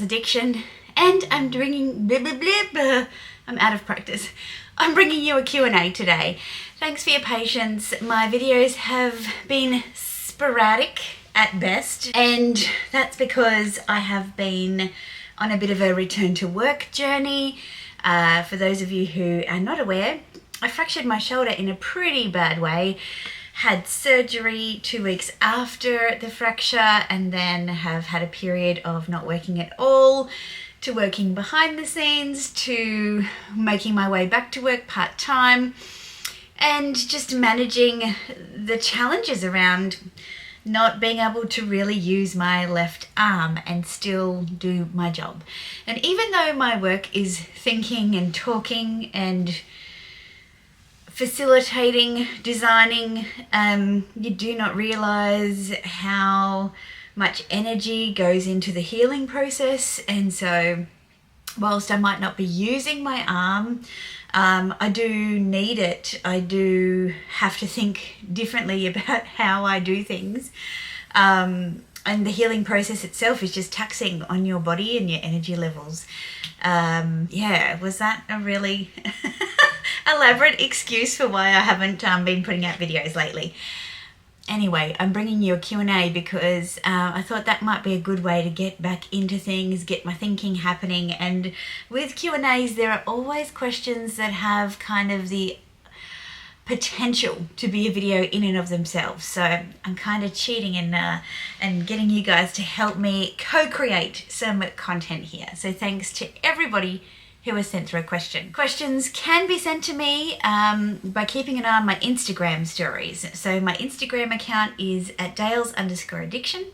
DaylesAddiction, and I'm bringing I'm out of practice. I'm bringing you a Q&A today. Thanks for your patience. My videos have been sporadic at best, and that's because I have been on a bit of a return to work journey. For those of you who are not aware, I fractured my shoulder in a pretty bad way. Had surgery 2 weeks after the fracture, and then have had a period of not working at all, to working behind the scenes, to making my way back to work part-time, and just managing the challenges around not being able to really use my left arm and still do my job. And even though my work is thinking and talking and facilitating, designing, you do not realize how much energy goes into the healing process. And so whilst I might not be using my arm, I do need it. I do have to think differently about how I do things. And the healing process itself is just taxing on your body and your energy levels. Yeah, was that a really elaborate excuse for why I haven't been putting out videos lately? Anyway, I'm bringing you a Q&A because I thought that might be a good way to get back into things, get my thinking happening. And with Q&As, there are always questions that have kind of the potential to be a video in and of themselves. So I'm kind of cheating and getting you guys to help me co-create some content here. So thanks to everybody who has sent through a question. Questions can be sent to me by keeping an eye on my Instagram stories. So my Instagram account is at Dales_addiction,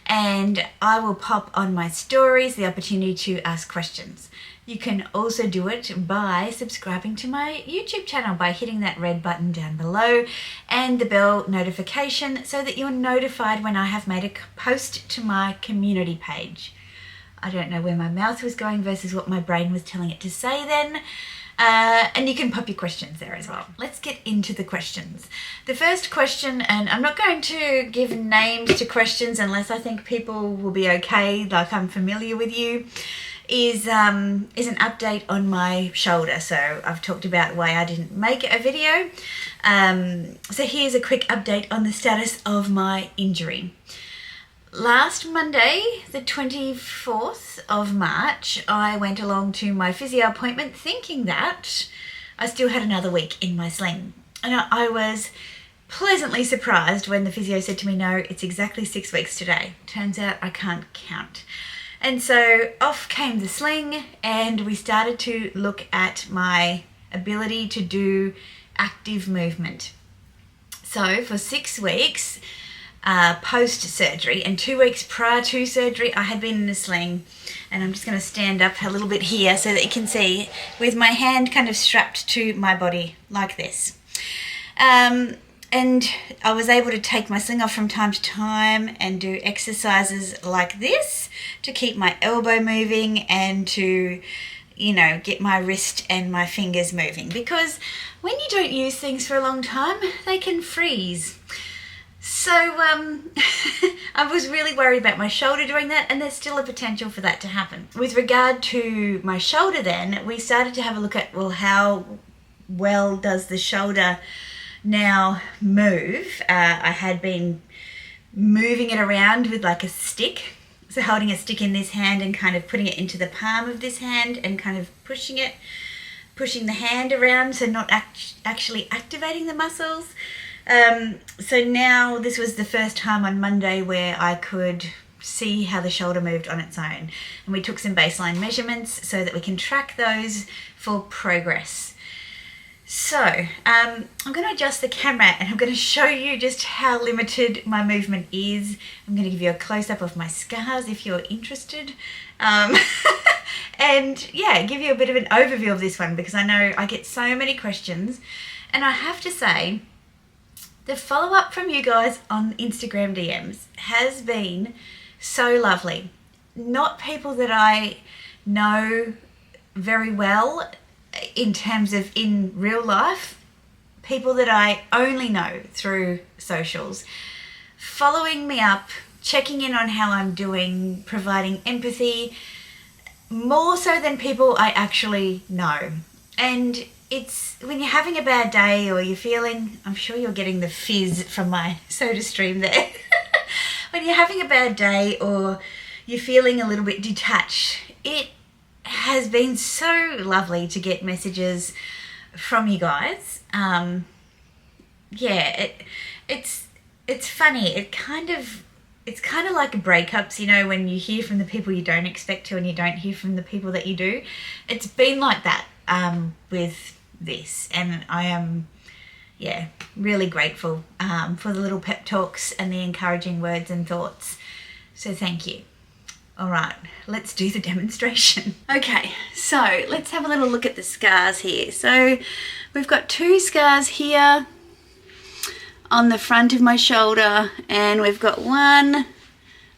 and I will pop on my stories the opportunity to ask questions. You can also do it by subscribing to my YouTube channel by hitting that red button down below and the bell notification so that you're notified when I have made a post to my community page. I don't know where my mouth was going versus what my brain was telling it to say then. And you can pop your questions there as well. Let's get into the questions. The first question, and I'm not going to give names to questions unless I think people will be okay, like I'm familiar with you, is an update on my shoulder. So I've talked about why I didn't make a video. So here's a quick update on the status of my injury. Last Monday, the 24th of March, I went along to my physio appointment thinking that I still had another week in my sling. And I was pleasantly surprised when the physio said to me, no, it's exactly 6 weeks today. Turns out I can't count. And so off came the sling, and we started to look at my ability to do active movement. So for 6 weeks, post-surgery, and 2 weeks prior to surgery, I had been in a sling, and I'm just going to stand up a little bit here so that you can see, with my hand kind of strapped to my body like this. And I was able to take my sling off from time to time and do exercises like this to keep my elbow moving and to, you know, get my wrist and my fingers moving, because when you don't use things for a long time, they can freeze. So I was really worried about my shoulder doing that, and there's still a potential for that to happen. With regard to my shoulder then, we started to have a look at, well, how well does the shoulder now move? I had been moving it around with like a stick. So holding a stick in this hand and kind of putting it into the palm of this hand and kind of pushing the hand around, so not actually activating the muscles. So now this was the first time on Monday where I could see how the shoulder moved on its own. And we took some baseline measurements so that we can track those for progress. So I'm going to adjust the camera and I'm going to show you just how limited my movement is. I'm going to give you a close-up of my scars if you're interested. And yeah, give you a bit of an overview of this one, because I know I get so many questions, and I have to say, the follow-up from you guys on Instagram DMs has been so lovely. Not people that I know very well in terms of in real life, people that I only know through socials, following me up, checking in on how I'm doing, providing empathy, more so than people I actually know. And it's when you're having a bad day or you're feeling, I'm sure you're getting the fizz from my soda stream there. When you're having a bad day or you're feeling a little bit detached, it has been so lovely to get messages from you guys. It's funny. It's kind of like breakups, you know, when you hear from the people you don't expect to and you don't hear from the people that you do. It's been like that with this, and I am really grateful for the little pep talks and the encouraging words and thoughts. So thank you. All right, let's do the demonstration. Okay, so let's have a little look at the scars here. So we've got 2 scars here on the front of my shoulder, and we've got 1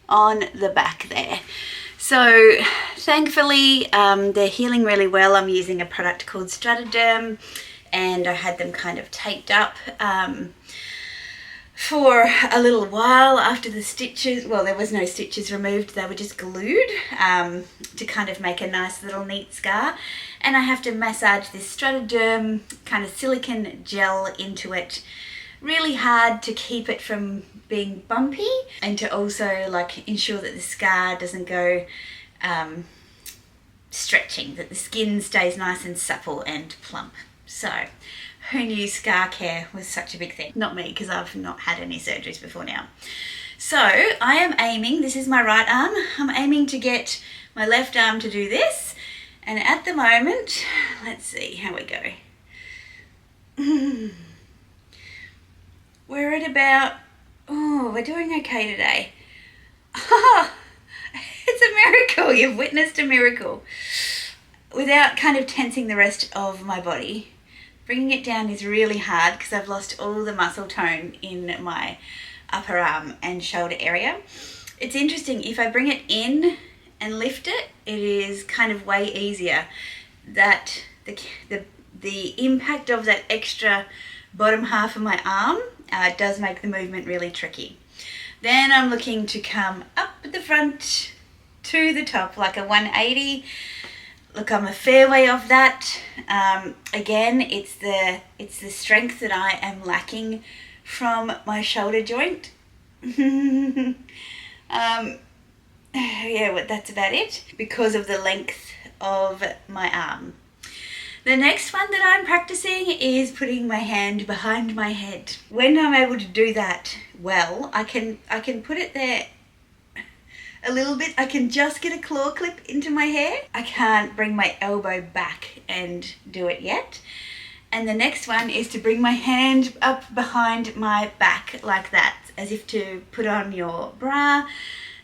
on the back there. So thankfully they're healing really well. I'm using a product called Strataderm, and I had them kind of taped up for a little while after the stitches. Well, there was no stitches removed, they were just glued to kind of make a nice little neat scar. And I have to massage this Strataderm kind of silicone gel into it really hard to keep it from being bumpy, and to also like ensure that the scar doesn't go stretching, that the skin stays nice and supple and plump. So who knew scar care was such a big thing? Not me, because I've not had any surgeries before now. So I am aiming, this is my right arm, I'm aiming to get my left arm to do this, and at the moment, let's see how we go. We're at about, we're doing okay today. It's a miracle, you've witnessed a miracle. Without kind of tensing the rest of my body. Bringing it down is really hard because I've lost all the muscle tone in my upper arm and shoulder area. It's interesting, if I bring it in and lift it, it is kind of way easier. That the impact of that extra bottom half of my arm does make the movement really tricky. Then I'm looking to come up at the front to the top like a 180. Look, I'm a fair way off that. Again, it's the strength that I am lacking from my shoulder joint. Yeah, well, that's about it because of the length of my arm. The next one that I'm practicing is putting my hand behind my head. When I'm able to do that well, I can put it there a little bit. I can just get a claw clip into my hair. I can't bring my elbow back and do it yet. And the next one is to bring my hand up behind my back like that, as if to put on your bra.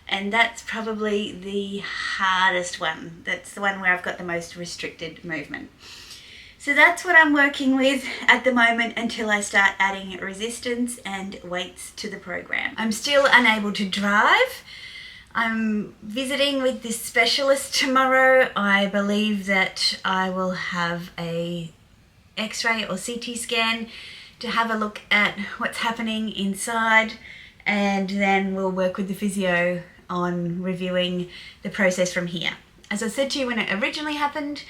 And that's probably the hardest one. That's the one where I've got the most restricted movement. So that's what I'm working with at the moment until I start adding resistance and weights to the program. I'm still unable to drive. I'm visiting with this specialist tomorrow. I believe that I will have a X-ray or CT scan to have a look at what's happening inside, and then we'll work with the physio on reviewing the process from here. As I said to you when it originally happened,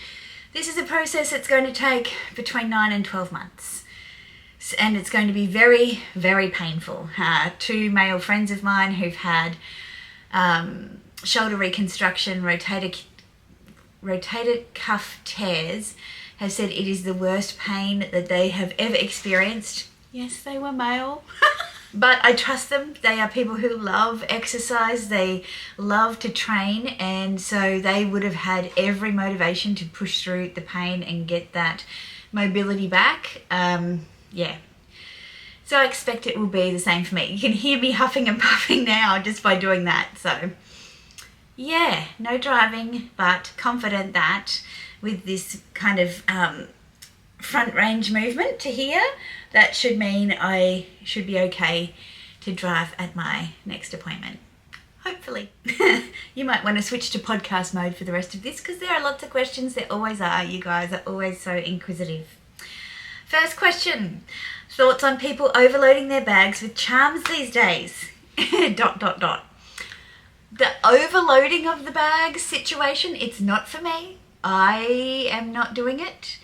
this is a process that's going to take between 9 and 12 months. And it's going to be very, very painful. 2 male friends of mine who've had shoulder reconstruction, rotator cuff tears, have said it is the worst pain that they have ever experienced. Yes, they were male. But I trust them. They are people who love exercise. They love to train, and so they would have had every motivation to push through the pain and get that mobility back. Yeah. So I expect it will be the same for me. You can hear me huffing and puffing now just by doing that. So yeah, no driving, but confident that with this kind of front range movement to here, that should mean I should be okay to drive at my next appointment. Hopefully. You might want to switch to podcast mode for the rest of this because there are lots of questions. There always are. You guys are always so inquisitive. First question. Thoughts on people overloading their bags with charms these days? ... The overloading of the bag situation, it's not for me. I am not doing it.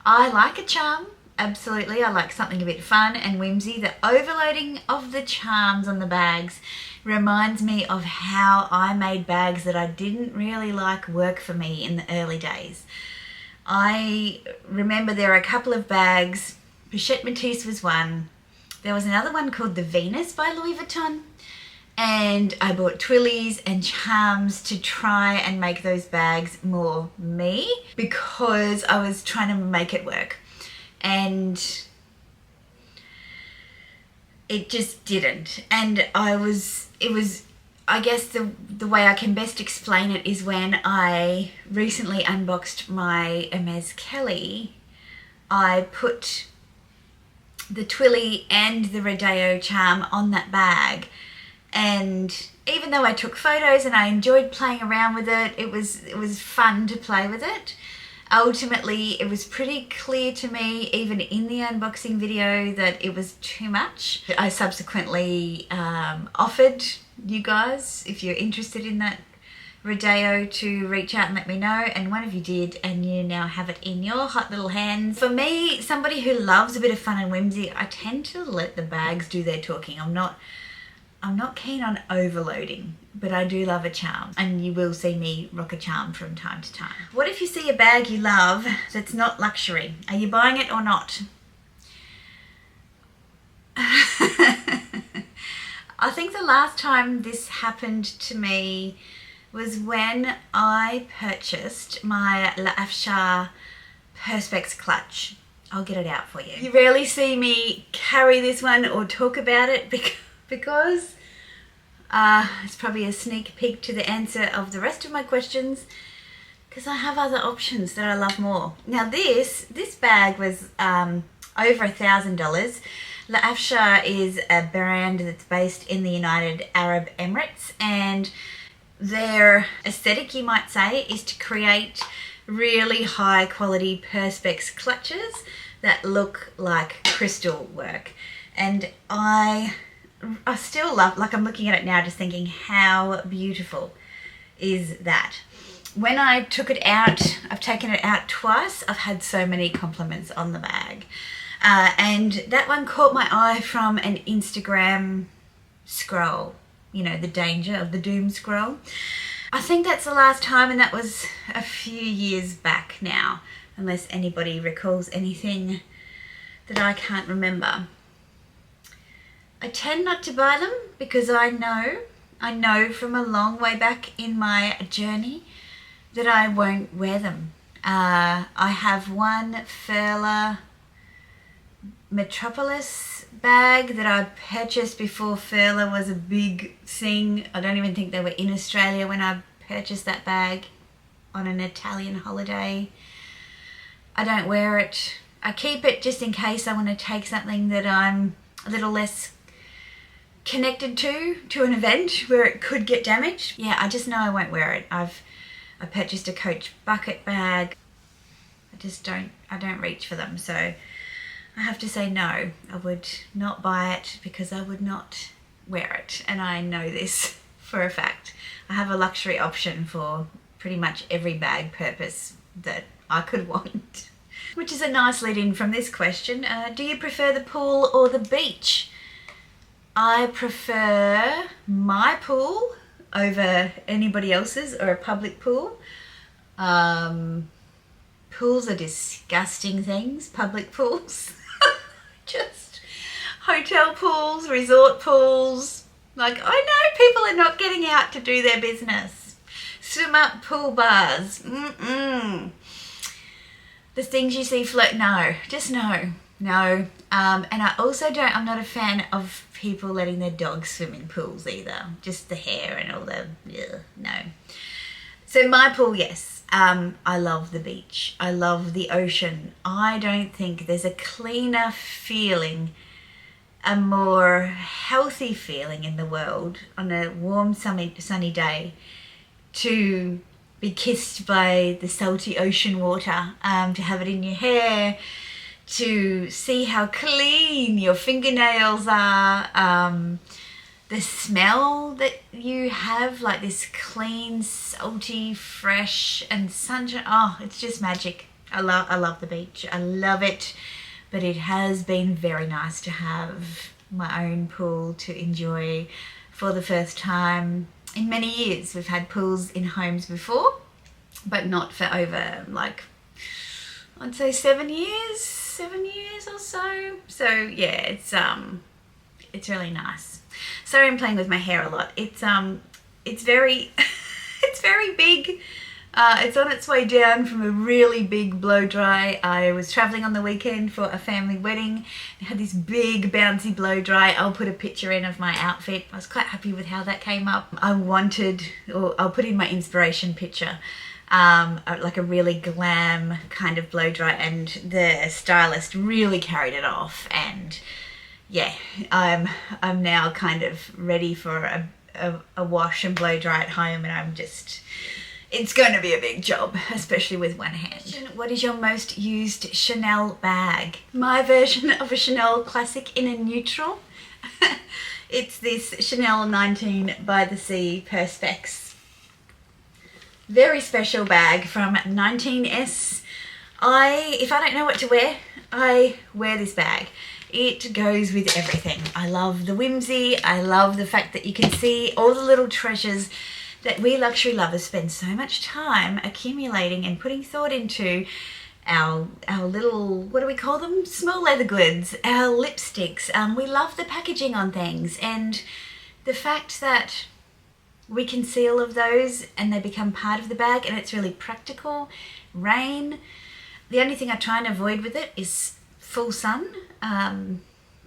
I like a charm, absolutely. I like something a bit fun and whimsy. The overloading of the charms on the bags reminds me of how I made bags that I didn't really like work for me in the early days. I remember there are a couple of bags. Pochette Matisse was one. There was another one called the Venus by Louis Vuitton. And I bought twillies and charms to try and make those bags more me, because I was trying to make it work. And it just didn't. And I guess the way I can best explain it is when I recently unboxed my Hermes Kelly, I put the twilly and the Rodeo charm on that bag. And even though I took photos and I enjoyed playing around with it, it was fun to play with it. Ultimately, it was pretty clear to me, even in the unboxing video, that it was too much. I subsequently offered you guys, if you're interested in that Rodeo, to reach out and let me know, and one of you did, and you now have it in your hot little hands. For me, somebody who loves a bit of fun and whimsy, I tend to let the bags do their talking. I'm not keen on overloading, but I do love a charm, and you will see me rock a charm from time to time. What if you see a bag you love that's not luxury? Are you buying it or not? I think the last time this happened to me was when I purchased my L'Afshar Perspex clutch. I'll get it out for you. You rarely see me carry this one or talk about it because it's probably a sneak peek to the answer of the rest of my questions, because I have other options that I love more. Now this bag was over $1,000. L'Afshar is a brand that's based in the United Arab Emirates, and their aesthetic, you might say, is to create really high quality Perspex clutches that look like crystal work. And I still love, like I'm looking at it now just thinking, how beautiful is that? When I took it out, I've taken it out twice, I've had so many compliments on the bag. And that one caught my eye from an Instagram scroll, you know, the danger of the doom scroll. I think that's the last time, and that was a few years back now, unless anybody recalls anything that I can't remember. I tend not to buy them because I know from a long way back in my journey that I won't wear them. I have one Furla Metropolis bag that I purchased before Furla was a big thing. I don't even think they were in Australia when I purchased that bag on an Italian holiday. I don't wear it. I keep it just in case I want to take something that I'm a little less connected to an event where it could get damaged. Yeah, I just know I won't wear it. I purchased a Coach bucket bag. I don't reach for them, so I have to say no. I would not buy it because I would not wear it, and I know this for a fact. I have a luxury option for pretty much every bag purpose that I could want. Which is a nice lead in from this question. Do you prefer the pool or the beach? I prefer my pool over anybody else's, or a public pool. Pools are disgusting things, public pools. Just hotel pools, resort pools. Like, I know people are not getting out to do their business. Swim up pool bars. The things you see float, no, just no. No. And I'm not a fan of people letting their dogs swim in pools either. Just the hair and all the, no. So my pool, yes. I love the beach. I love the ocean. I don't think there's a cleaner feeling, a more healthy feeling in the world on a warm, sunny day to be kissed by the salty ocean water, to have it in your hair, to see how clean your fingernails are, the smell that you have, like this clean, salty, fresh and sunshine. Oh, it's just magic. I love the beach. I love it. But it has been very nice to have my own pool to enjoy for the first time in many years. We've had pools in homes before, but not for over, like, I'd say 7 years or so. So yeah, it's really nice. Sorry, I'm playing with my hair a lot. It's very it's very big. It's on its way down from a really big blow dry. I was traveling on the weekend for a family wedding. I had this big bouncy blow dry. I'll put a picture in of my outfit. I was quite happy with how that came up. I'll put in my inspiration picture, like a really glam kind of blow dry, and the stylist really carried it off. And yeah, I'm now kind of ready for a wash and blow dry at home, and it's going to be a big job, especially with one hand. What is your most used Chanel bag? My version of a Chanel classic in a neutral. It's this Chanel 19 by the Sea Perspex. Very special bag from 19S. If I don't know what to wear, I wear this bag. It goes with everything. I love the whimsy. I love the fact that you can see all the little treasures that we luxury lovers spend so much time accumulating and putting thought into. Our little, what do we call them? Small leather goods, our lipsticks. We love the packaging on things, and the fact that we can see all of those and they become part of the bag, and it's really practical. Rain. The only thing I try and avoid with it is full sun.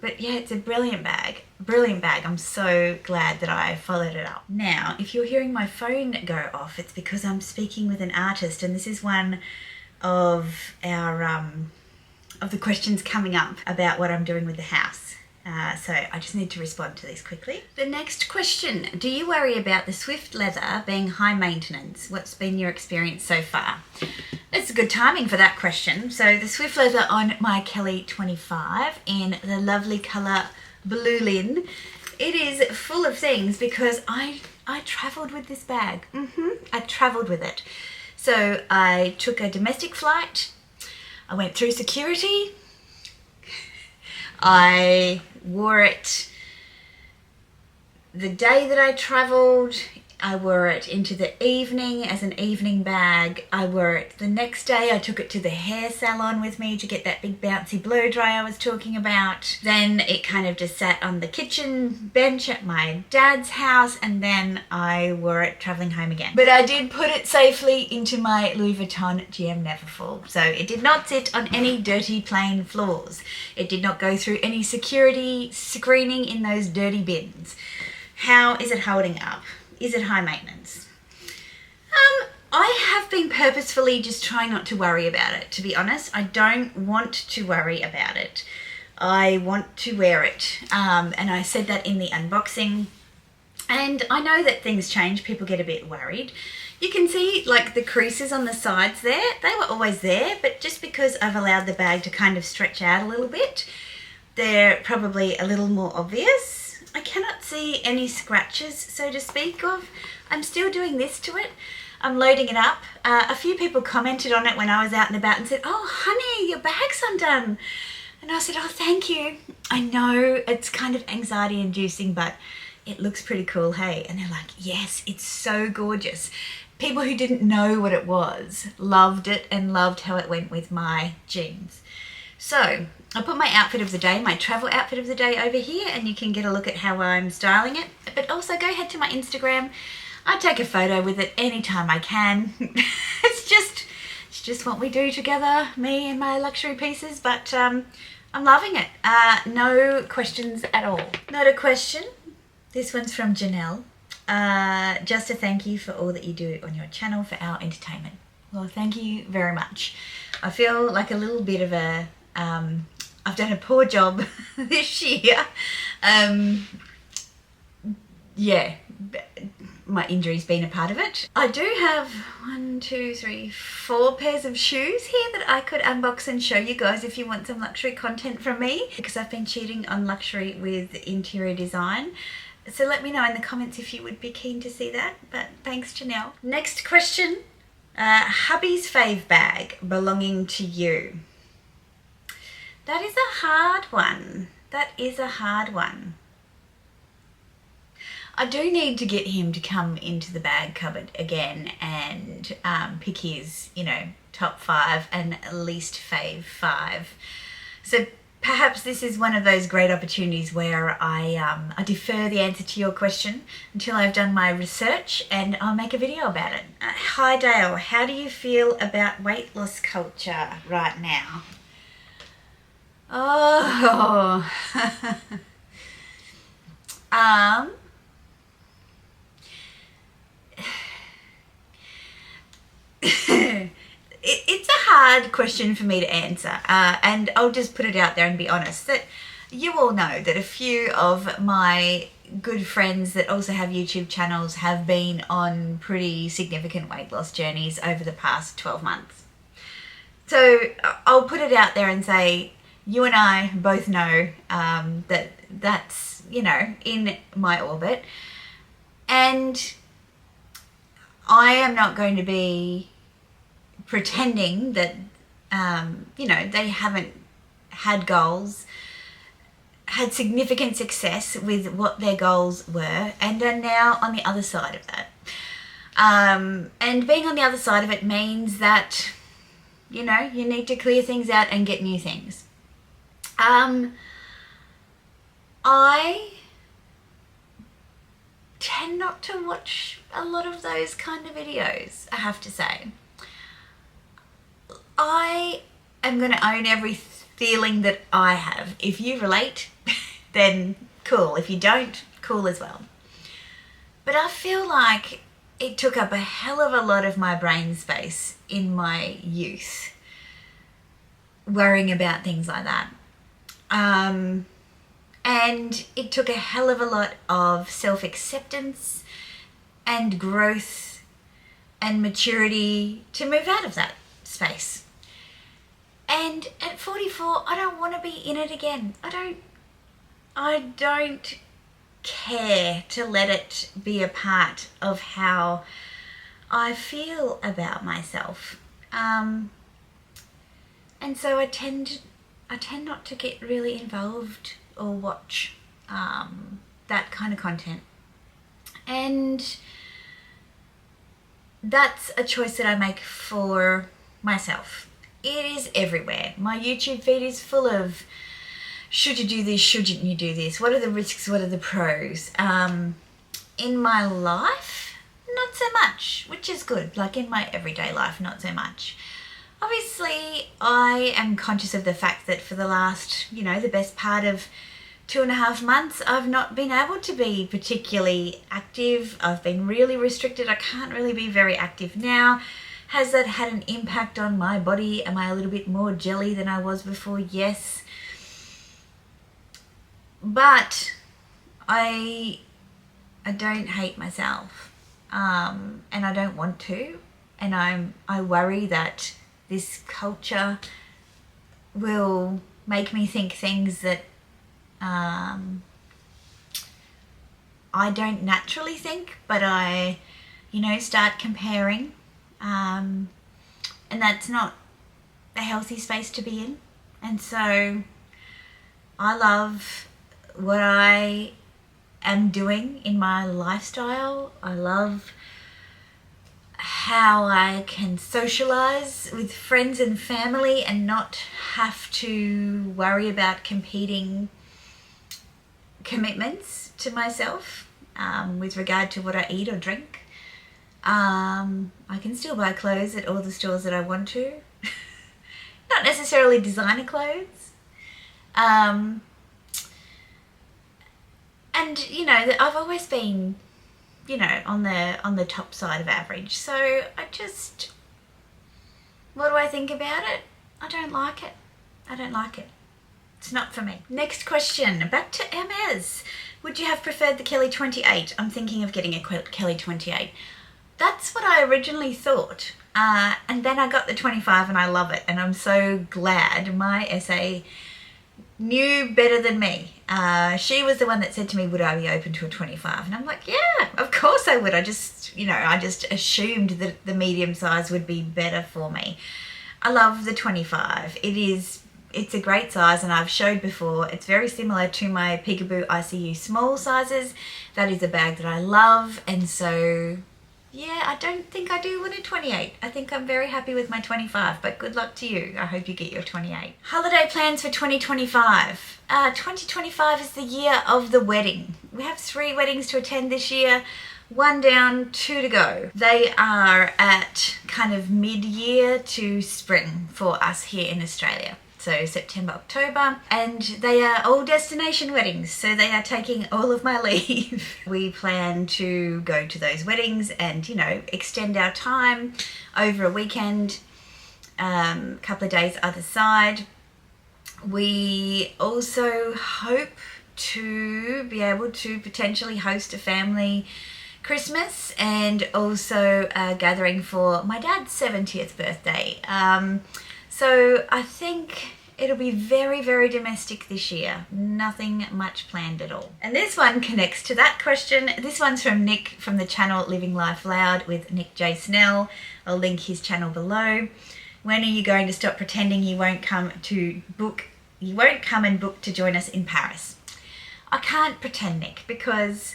But yeah, it's a brilliant bag. Brilliant bag. I'm so glad that I followed it up. Now, if you're hearing my phone go off, it's because I'm speaking with an artist, and this is one of our of the questions coming up about what I'm doing with the house. So I just need to respond to these quickly. The next question: do you worry about the Swift leather being high maintenance? What's been your experience so far? It's good timing for that question. So the Swift leather on my Kelly 25 in the lovely colour Blue Lin. It is full of things because I travelled with this bag. I travelled with it. So I took a domestic flight. I went through security. I wore it the day that I travelled. I wore it into the evening as an evening bag. I wore it the next day. I took it to the hair salon with me to get that big bouncy blow dry I was talking about. Then it kind of just sat on the kitchen bench at my dad's house, and then I wore it travelling home again. But I did put it safely into my Louis Vuitton GM Neverfull. So it did not sit on any dirty plain floors. It did not go through any security screening in those dirty bins. How is it holding up? Is it high maintenance? I have been purposefully just trying not to worry about it, to be honest. I don't want to worry about it. I want to wear it. And I said that in the unboxing. And I know that things change. People get a bit worried. You can see like the creases on the sides there. They were always there, but just because I've allowed the bag to kind of stretch out a little bit, they're probably a little more obvious. I cannot see any scratches, so to speak of. I'm still doing this to it. I'm loading it up. A few people commented on it when I was out and about and said, "Oh, honey, your bag's undone." And I said, "Oh, thank you. I know it's kind of anxiety inducing, but it looks pretty cool, hey?" And they're like, "Yes, it's so gorgeous." People who didn't know what it was loved it and loved how it went with my jeans. So I put my outfit of the day, my travel outfit of the day over here, and you can get a look at how I'm styling it. But also go ahead to my Instagram. I take a photo with it anytime I can. It's just what we do together, me and my luxury pieces, but I'm loving it. No questions at all. Not a question. This one's from Janelle. Just a thank you for all that you do on your channel for our entertainment. Well, thank you very much. I feel like a little bit of a I've done a poor job this year. Yeah, my injury's been a part of it. I do have 4 pairs of shoes here that I could unbox and show you guys if you want some luxury content from me, because I've been cheating on luxury with interior design. So let me know in the comments if you would be keen to see that. But thanks, Janelle. Next question. Hubby's fave bag belonging to you. That is a hard one. That is a hard one. I do need to get him to come into the bag cupboard again and pick his, top 5 and least fave 5. So perhaps this is one of those great opportunities where I defer the answer to your question until I've done my research, and I'll make a video about it. Hi Dale, how do you feel about weight loss culture right now? Oh, it's a hard question for me to answer, and I'll just put it out there and be honest that you all know that a few of my good friends that also have YouTube channels have been on pretty significant weight loss journeys over the past 12 months. So I'll put it out there and say, you and I both know that that's, in my orbit, and I am not going to be pretending that, they haven't had goals, had significant success with what their goals were, and are now on the other side of that. And being on the other side of it means that, you need to clear things out and get new things. I tend not to watch a lot of those kind of videos, I have to say. I am going to own every feeling that I have. If you relate, then cool. If you don't, cool as well. But I feel like it took up a hell of a lot of my brain space in my youth, worrying about things like that. And it took a hell of a lot of self-acceptance and growth and maturity to move out of that space. And at 44, I don't want to be in it again. I don't care to let it be a part of how I feel about myself. And so I tend not to get really involved or watch that kind of content. And that's a choice that I make for myself. It is everywhere. My YouTube feed is full of, should you do this, shouldn't you do this? What are the risks, what are the pros? In my life, not so much, which is good. Like in my everyday life, not so much. Obviously, I am conscious of the fact that for the last, the best part of 2.5 months, I've not been able to be particularly active. I've been really restricted. I can't really be very active now. Has that had an impact on my body? Am I a little bit more jelly than I was before? Yes. But I don't hate myself, and I don't want to. And I worry that this culture will make me think things that I don't naturally think, but I, start comparing. And that's not a healthy space to be in. And so I love what I am doing in my lifestyle. I love how I can socialize with friends and family and not have to worry about competing commitments to myself with regard to what I eat or drink. I can still buy clothes at all the stores that I want to. Not necessarily designer clothes. And, I've always been, on the top side of average. So what do I think about it? I don't like it. It's not for me. Next question, back to Hermes. Would you have preferred the Kelly 28? I'm thinking of getting a Kelly 28. That's what I originally thought. And then I got the 25 and I love it. And I'm so glad my SA knew better than me. She was the one that said to me, would I be open to a 25? And I'm like, yeah, of course I would. I just assumed that the medium size would be better for me. I love the 25. It's a great size, and I've showed before, it's very similar to my Peekaboo ICU small sizes. That is a bag that I love, and so yeah, I don't think I do want a 28. I think I'm very happy with my 25, but good luck to you. I hope you get your 28. Holiday plans for 2025. 2025 is the year of the wedding. We have 3 weddings to attend this year. 1 down, 2 to go. They are at kind of mid-year to spring for us here in Australia. So September, October, and they are all destination weddings, so they are taking all of my leave. We plan to go to those weddings and, extend our time over a weekend, couple of days either side. We also hope to be able to potentially host a family Christmas and also a gathering for my dad's 70th birthday. So I think it'll be very, very domestic this year. Nothing much planned at all. And this one connects to that question. This one's from Nick from the channel Living Life Loud with Nick J. Snell. I'll link his channel below. When are you going to stop pretending you won't come and book to join us in Paris? I can't pretend, Nick, because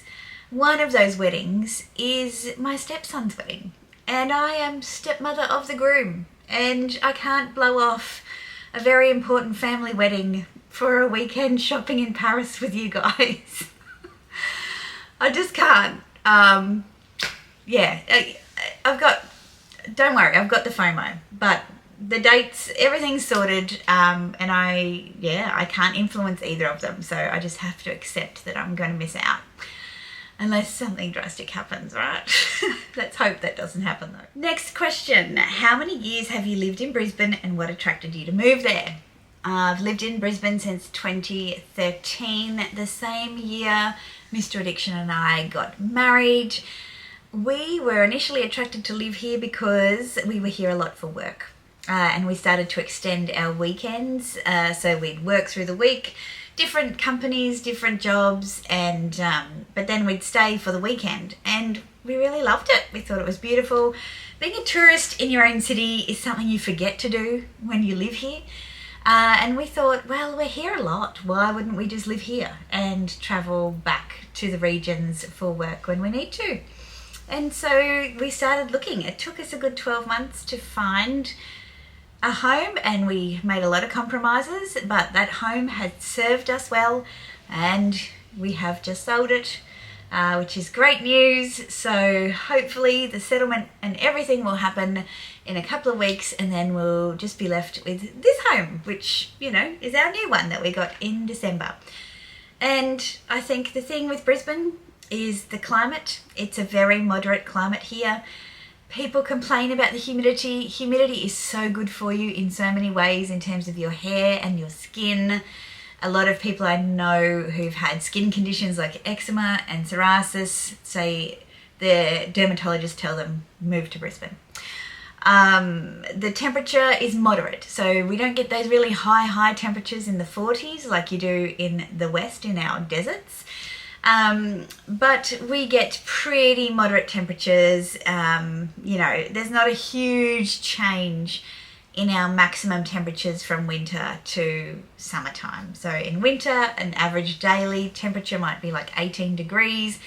one of those weddings is my stepson's wedding, and I am stepmother of the groom. And I can't blow off a very important family wedding for a weekend shopping in Paris with you guys. I just can't. Yeah, don't worry, I've got the FOMO, but the dates, everything's sorted, and I can't influence either of them, so I just have to accept that I'm going to miss out. Unless something drastic happens, right? Let's hope that doesn't happen though. Next question. How many years have you lived in Brisbane and what attracted you to move there? I've lived in Brisbane since 2013, the same year Mr. Addiction and I got married. We were initially attracted to live here because we were here a lot for work. And we started to extend our weekends, so we'd work through the week, different companies, different jobs, and but then we'd stay for the weekend, and we really loved it. We thought it was beautiful. Being a tourist in your own city is something you forget to do when you live here, and we thought, well, we're here a lot, why wouldn't we just live here and travel back to the regions for work when we need to? And so we started looking. It took us a good 12 months to find a home, and we made a lot of compromises, but that home had served us well, and we have just sold it, which is great news. So hopefully the settlement and everything will happen in a couple of weeks, and then we'll just be left with this home, which, is our new one that we got in December. And I think the thing with Brisbane is the climate. It's a very moderate climate here. People complain about the humidity. Humidity is so good for you in so many ways in terms of your hair and your skin. A lot of people I know who've had skin conditions like eczema and psoriasis say their dermatologists tell them move to Brisbane. The temperature is moderate, so we don't get those really high temperatures in the 40s like you do in the west in our deserts. But we get pretty moderate temperatures. There's not a huge change in our maximum temperatures from winter to summertime. So in winter, an average daily temperature might be like 18 degrees,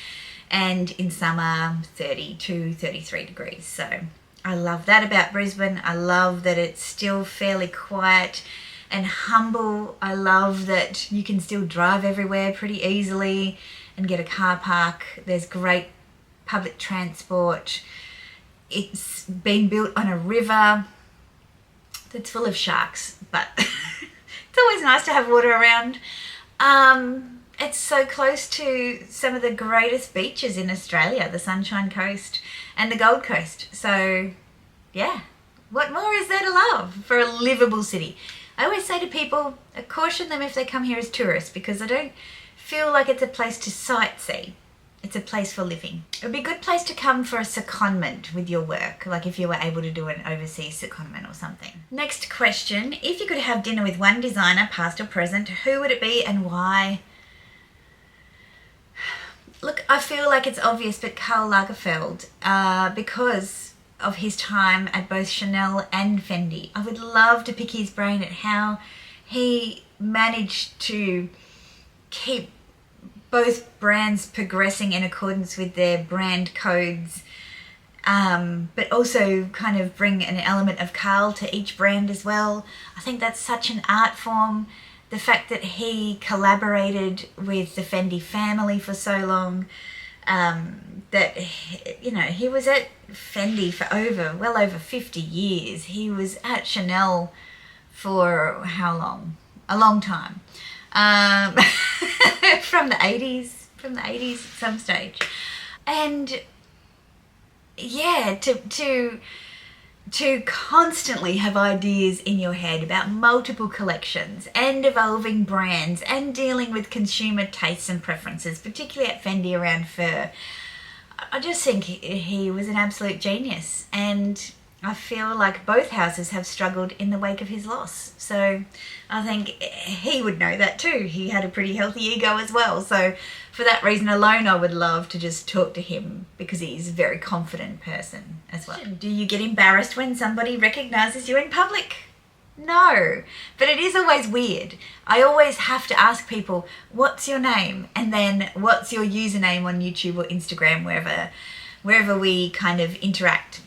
and in summer, 32, 33 degrees. So I love that about Brisbane. I love that it's still fairly quiet and humble. I love that you can still drive everywhere pretty easily and get a car park. There's great public transport. It's been built on a river that's full of sharks, but it's always nice to have water around. It's so close to some of the greatest beaches in Australia, the Sunshine Coast and the Gold Coast. So yeah, what more is there to love for a livable city? I always say to people, caution them if they come here as tourists, because I don't feel like it's a place to sightsee. It's a place for living. It would be a good place to come for a secondment with your work, like if you were able to do an overseas secondment or something. Next question. If you could have dinner with one designer, past or present, who would it be and why? Look, I feel like it's obvious, but Karl Lagerfeld, because of his time at both Chanel and Fendi. I would love to pick his brain at how he managed to keep both brands progressing in accordance with their brand codes, but also kind of bring an element of Karl to each brand as well. I think that's such an art form. The fact that he collaborated with the Fendi family for so long, that, you know, he was at Fendi for well over 50 years. He was at Chanel for how long? A long time. From the 80s at some stage. And yeah, to constantly have ideas in your head about multiple collections and evolving brands and dealing with consumer tastes and preferences, particularly at Fendi around fur. I just think he was an absolute genius, and I feel like both houses have struggled in the wake of his loss. So I think he would know that too. He had a pretty healthy ego as well. So for that reason alone, I would love to just talk to him, because he's a very confident person as well. Do you get embarrassed when somebody recognizes you in public? No, but it is always weird. I always have to ask people, what's your name? And then what's your username on YouTube or Instagram, wherever we kind of interact.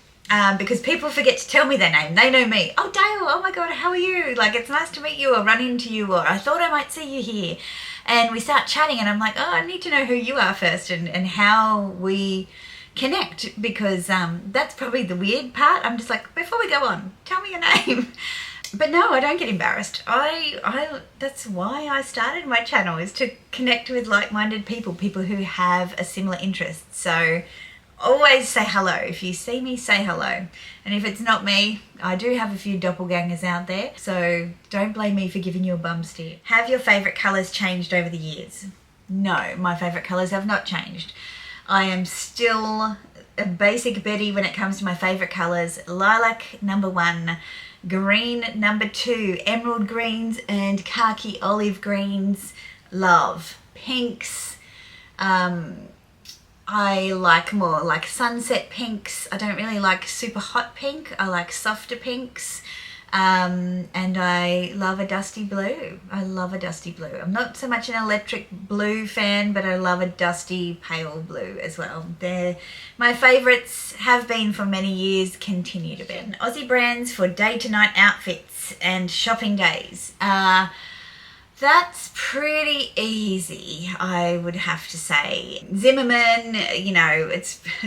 Because people forget to tell me their name. They know me. Oh, Dale, oh my God, how are you? Like, it's nice to meet you, or run into you, or I thought I might see you here. And we start chatting, and I'm like, oh, I need to know who you are first, and how we connect, because that's probably the weird part. I'm just like, before we go on, tell me your name. But no, I don't get embarrassed. That's why I started my channel, is to connect with like-minded people who have a similar interest. So always say hello. If you see me, say hello. And if it's not me, I do have a few doppelgangers out there, so don't blame me for giving you a bum steer. Have your favourite colours changed over the years? No, my favourite colours have not changed. I am still a basic Betty when it comes to my favourite colours. Lilac, number 1. Green, number 2. Emerald greens and khaki olive greens. Love. Pinks. I like more like sunset pinks. I don't really like super hot pink. I like softer pinks. And I love a dusty blue. I love a dusty blue. I'm not so much an electric blue fan, but I love a dusty pale blue as well. They're my favourites, have been for many years, continue to be. Aussie brands for day to night outfits and shopping days. That's pretty easy, I would have to say. Zimmermann, you know,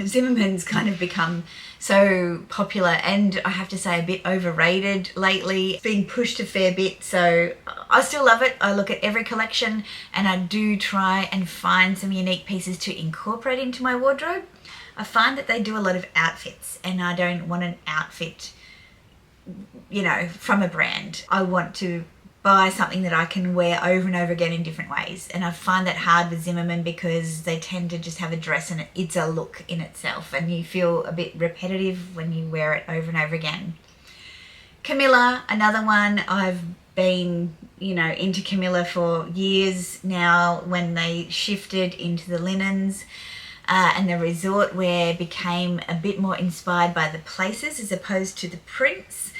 Zimmermann's kind of become so popular, and I have to say a bit overrated lately. It's being pushed a fair bit, so I still love it. I look at every collection, and I do try and find some unique pieces to incorporate into my wardrobe. I find that they do a lot of outfits, and I don't want an outfit, you know, from a brand. I want to buy something that I can wear over and over again in different ways. And I find that hard with Zimmermann, because they tend to just have a dress and it's a look in itself, and you feel a bit repetitive when you wear it over and over again. Camilla, another one. I've been, you know, into Camilla for years now, when they shifted into the linens. And the resort wear became a bit more inspired by the places as opposed to the prints.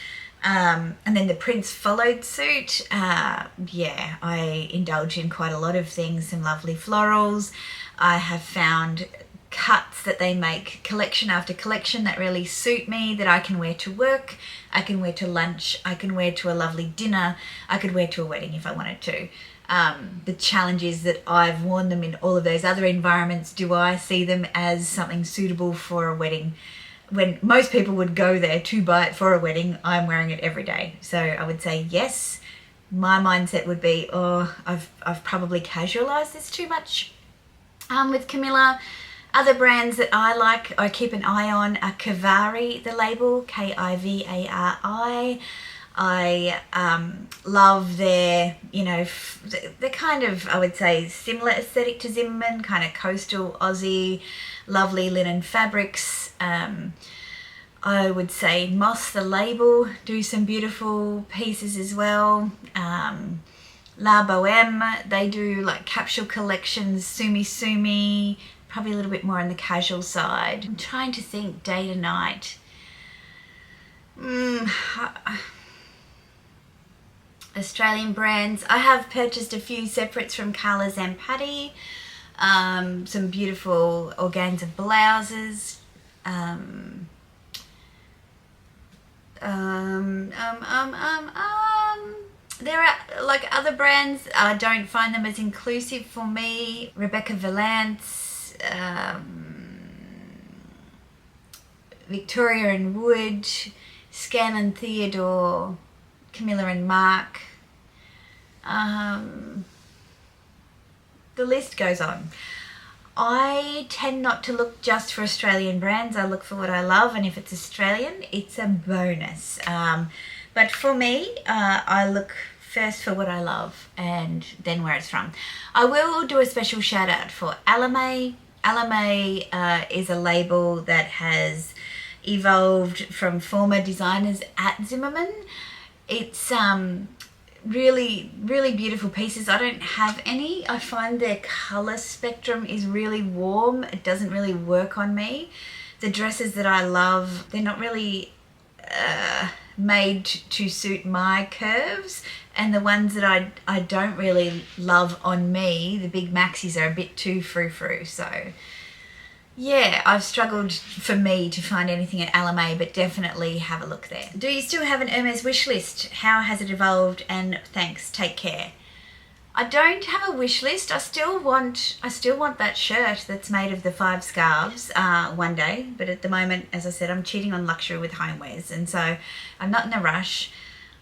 And then the prints followed suit. Yeah, I indulge in quite a lot of things, some lovely florals. I have found cuts that they make collection after collection that really suit me, that I can wear to work, I can wear to lunch, I can wear to a lovely dinner, I could wear to a wedding if I wanted to. The challenge is that I've worn them in all of those other environments. Do I see them as something suitable for a wedding? When most people would go there to buy it for a wedding, I'm wearing it every day. So I would say yes. My mindset would be, oh, I've probably casualized this too much. With Camilla, other brands that I like, I keep an eye on, are Kivari, the label, Kivari. I love their, you know, they're kind of, I would say, similar aesthetic to Zimmermann, kind of coastal Aussie, lovely linen fabrics. I would say Moss the label do some beautiful pieces as well. La Boheme, they do like capsule collections, Sumi, probably a little bit more on the casual side. I'm trying to think day to night. Australian brands. I have purchased a few separates from Colours and Paddy. Some beautiful organza blouses. There are like other brands. I don't find them as inclusive for me. Rebecca Valance, Victoria and Wood, Scan and Theodore, Camilla and Mark. The list goes on. I tend not to look just for Australian brands. I look for what I love, and if it's Australian, it's a bonus. But for me, I look first for what I love and then where it's from. I will do a special shout out for Alame. Alame is a label that has evolved from former designers at Zimmermann. It's really beautiful pieces. I don't have any. I find their color spectrum is really warm. It doesn't really work on me. The dresses that I love, they're not really made to suit my curves, and the ones that I don't really love on me, the big maxis, are a bit too frou-frou. So yeah, I've struggled for me to find anything at Alame, but definitely have a look there. Do you still have an Hermes wish list? How has it evolved? And thanks, take care. I don't have a wish list. I still want that shirt that's made of the 5 scarves one day, but at the moment, as I said, I'm cheating on luxury with homewares, and so I'm not in a rush.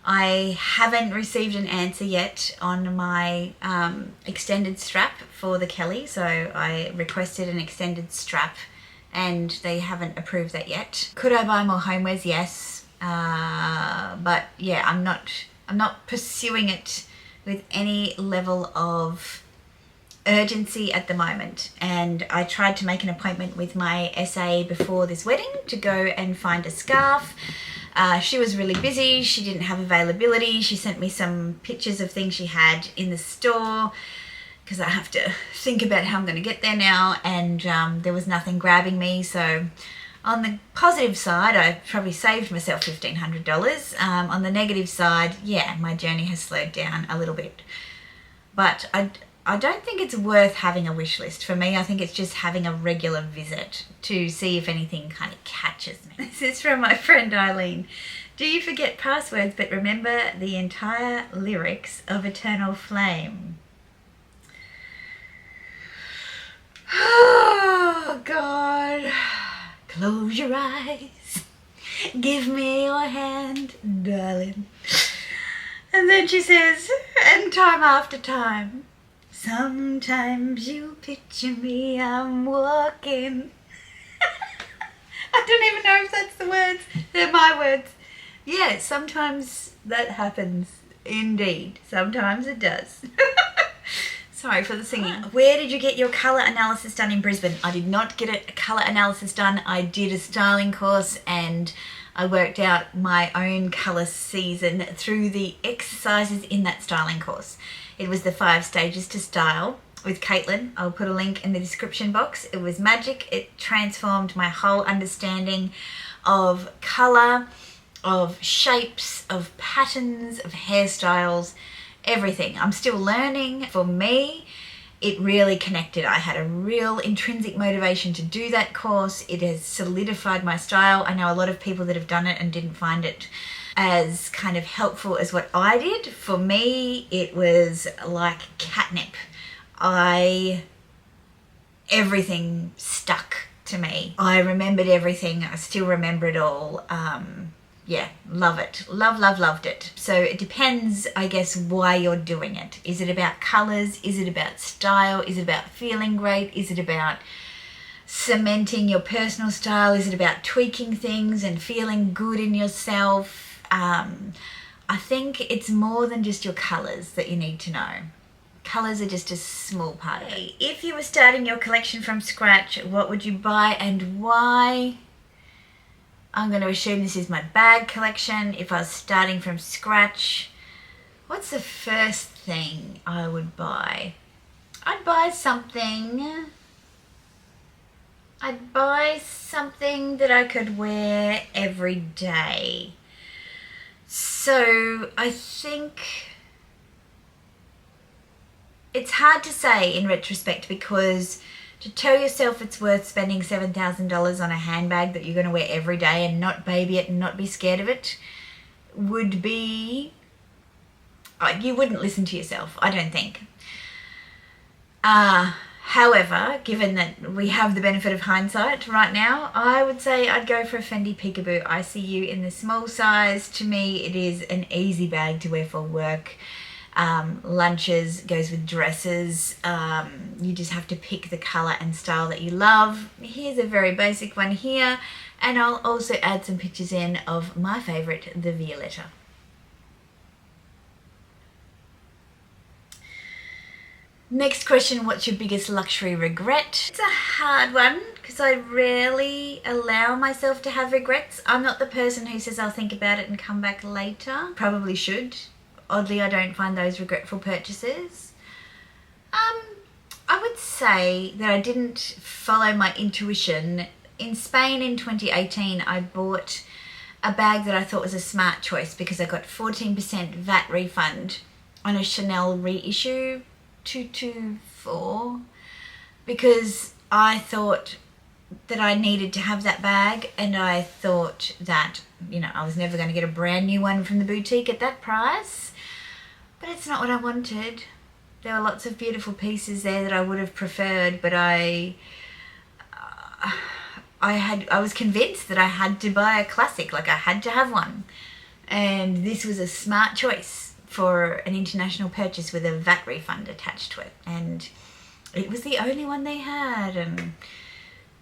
I haven't received an answer yet on my extended strap for the Kelly, so I requested an extended strap and they haven't approved that yet. Could I buy more homewares? Yes, but yeah, I'm not pursuing it with any level of urgency at the moment. And I tried to make an appointment with my SA before this wedding to go and find a scarf. She was really busy. She didn't have availability. She sent me some pictures of things she had in the store because I have to think about how I'm going to get there now, and there was nothing grabbing me. So on the positive side, I probably saved myself $1,500. On the negative side, yeah, my journey has slowed down a little bit. But I don't think it's worth having a wish list. For me, I think it's just having a regular visit to see if anything kind of catches me. This is from my friend Eileen. Do you forget passwords but remember the entire lyrics of Eternal Flame? Oh, God. Close your eyes. Give me your hand, darling. And then she says, and time after time, sometimes you picture me, I'm walking. I don't even know if that's the words. They're my words. Yeah, sometimes that happens. Indeed. Sometimes it does. Sorry for the singing. Where did you get your colour analysis done in Brisbane? I did not get a colour analysis done. I did a styling course and I worked out my own colour season through the exercises in that styling course. It was the 5 stages to style with Caitlin. I'll put a link in the description box. It was magic. It transformed my whole understanding of colour, of shapes, of patterns, of hairstyles, everything. I'm still learning. For me, it really connected. I had a real intrinsic motivation to do that course. It has solidified my style. I know a lot of people that have done it and didn't find it as kind of helpful as what I did. For me, it was like catnip. Everything stuck to me. I remembered everything. I still remember it all. Yeah, love it. Loved it. So it depends, I guess, why you're doing it. Is it about colours? Is it about style? Is it about feeling great? Is it about cementing your personal style? Is it about tweaking things and feeling good in yourself? I I think it's more than just your colours that you need to know. Colours are just a small part of it. If you were starting your collection from scratch, what would you buy and why? I'm going to assume this is my bag collection. If I was starting from scratch, what's the first thing I would buy? I'd buy something that I could wear every day. So I think it's hard to say in retrospect, because to tell yourself it's worth spending $7,000 on a handbag that you're going to wear every day and not baby it and not be scared of it would be... you wouldn't listen to yourself, I don't think. However, given that we have the benefit of hindsight right now, I would say I'd go for a Fendi Peekaboo ICU in the small size. To me, it is an easy bag to wear for work. Lunches, goes with dresses. You just have to pick the colour and style that you love. Here's a very basic one here, and I'll also add some pictures in of my favourite, the Violetta. Next question, what's your biggest luxury regret? It's a hard one because I rarely allow myself to have regrets. I'm not the person who says I'll think about it and come back later. Probably should. Oddly, I don't find those regretful purchases. I would say that I didn't follow my intuition. In Spain in 2018, I bought a bag that I thought was a smart choice because I got 14% VAT refund on a Chanel reissue 224, because I thought that I needed to have that bag, and I thought that, you know, I was never going to get a brand new one from the boutique at that price. But it's not what I wanted. There were lots of beautiful pieces there that I would have preferred, but I was convinced that I had to buy a classic, like I had to have one. And this was a smart choice for an international purchase with a VAT refund attached to it, and it was the only one they had. And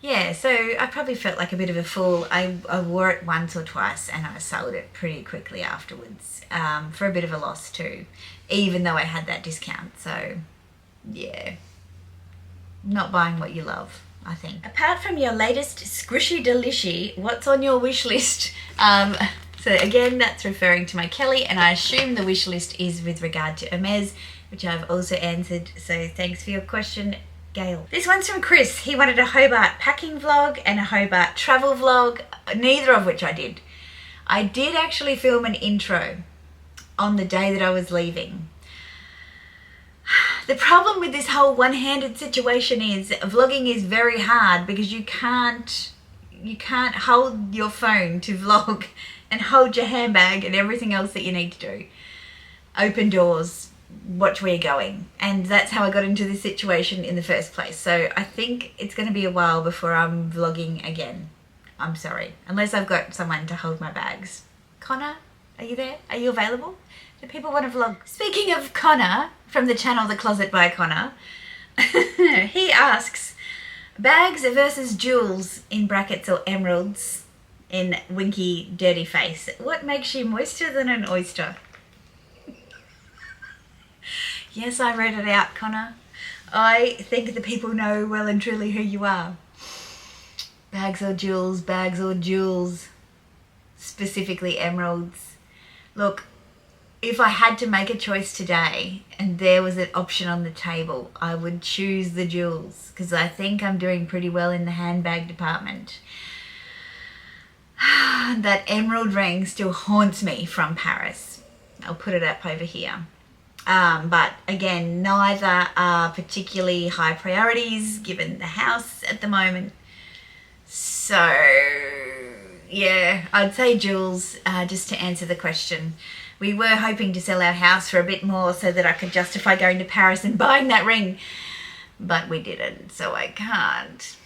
yeah, so I probably felt like a bit of a fool. I wore it once or twice and I sold it pretty quickly afterwards, for a bit of a loss too, even though I had that discount. So yeah, not buying what you love, I think. Apart from your latest squishy delishy, what's on your wish list? So again, that's referring to my Kelly, and I assume the wish list is with regard to Hermes, which I've also answered. So thanks for your question, Gail. This one's from Chris. He wanted a Hobart packing vlog and a Hobart travel vlog, neither of which I did. I did actually film an intro on the day that I was leaving. The problem with this whole one-handed situation is vlogging is very hard because you can't hold your phone to vlog and hold your handbag and everything else that you need to do. Open doors, watch where you're going. And that's how I got into this situation in the first place. So I think it's going to be a while before I'm vlogging again. I'm sorry. Unless I've got someone to hold my bags. Connor, are you there? Are you available? Do people want to vlog? Speaking of Connor, from the channel The Closet by Connor, he asks, bags versus jewels in brackets or emeralds in winky dirty face. What makes you moister than an oyster? Yes, I read it out, Connor. I think the people know well and truly who you are. Bags or jewels, specifically emeralds. Look, if I had to make a choice today and there was an option on the table, I would choose the jewels because I think I'm doing pretty well in the handbag department. That emerald ring still haunts me from Paris. I'll put it up over here. But again, neither are particularly high priorities given the house at the moment. So yeah, I'd say jewels, just to answer the question. We were hoping to sell our house for a bit more so that I could justify going to Paris and buying that ring, but we didn't, so I can't,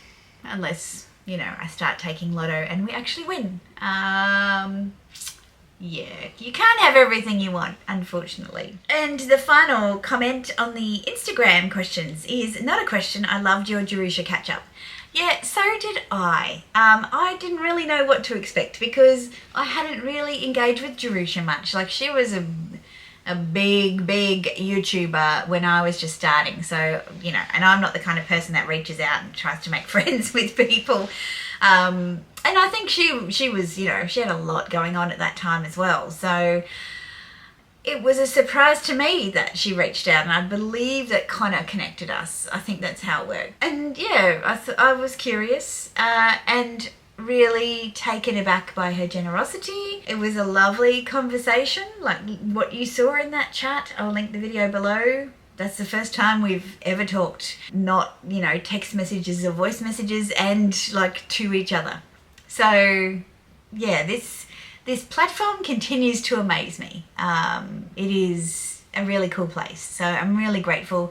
unless, you know, I start taking lotto and we actually win. yeah, you can't have everything you want, unfortunately. And the final comment on the Instagram questions is not a question. I loved your Jerusa catch-up. Yeah, so did I. I didn't really know what to expect because I hadn't really engaged with Jerusa much. Like, she was a big YouTuber when I was just starting. So, you know, and I'm not the kind of person that reaches out and tries to make friends with people. And I think she was, you know, she had a lot going on at that time as well. So it was a surprise to me that she reached out, and I believe that Connor connected us. I think that's how it worked. And yeah, I was curious and really taken aback by her generosity. It was a lovely conversation, like what you saw in that chat. I'll link the video below. That's the first time we've ever talked, not, you know, text messages or voice messages, and like to each other. So yeah, this platform continues to amaze me. It is a really cool place. So I'm really grateful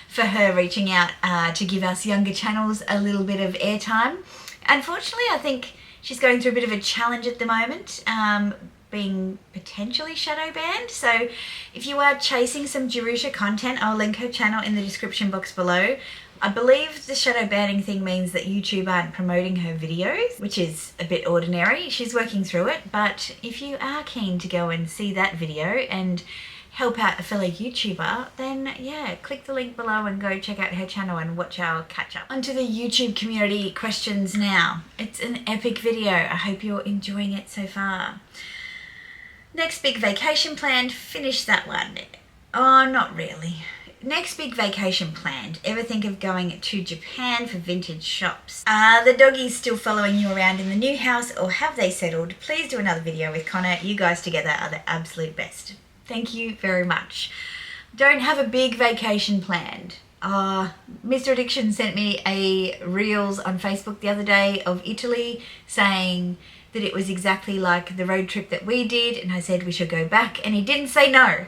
for her reaching out to give us younger channels a little bit of airtime. Unfortunately, I think she's going through a bit of a challenge at the moment, being potentially shadow banned. So if you are chasing some Jerusa content, I'll link her channel in the description box below. I believe the shadow banning thing means that YouTube aren't promoting her videos, which is a bit ordinary. She's working through it, but if you are keen to go and see that video and help out a fellow YouTuber, then yeah, click the link below and go check out her channel and watch our catch up. Onto the YouTube community questions now. It's an epic video. I hope you're enjoying it so far. Next big vacation planned, finish that one. Oh, not really. Next big vacation planned. Ever think of going to Japan for vintage shops? Are the doggies still following you around in the new house, or have they settled? Please do another video with Connor. You guys together are the absolute best. Thank you very much. Don't have a big vacation planned. Mr. Addiction sent me a reels on Facebook the other day of Italy saying that it was exactly like the road trip that we did, and I said we should go back, and he didn't say no.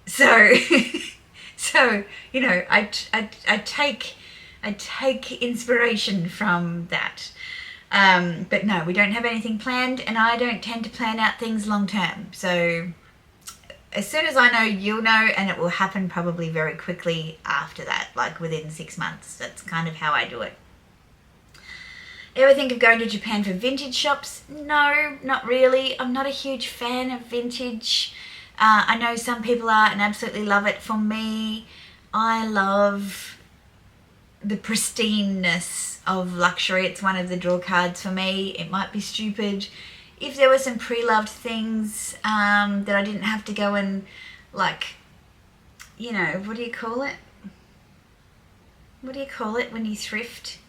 So so, you know, I take inspiration from that. But no, we don't have anything planned, and I don't tend to plan out things long term. So as soon as I know, you'll know, and it will happen probably very quickly after that, like within 6 months. That's kind of how I do it. Ever think of going to Japan for vintage shops? No, not really. I'm not a huge fan of vintage. I know some people are and absolutely love it. For me, I love the pristineness of luxury. It's one of the draw cards for me. It might be stupid. If there were some pre-loved things that I didn't have to go and, like, you know, what do you call it? What do you call it when you thrift?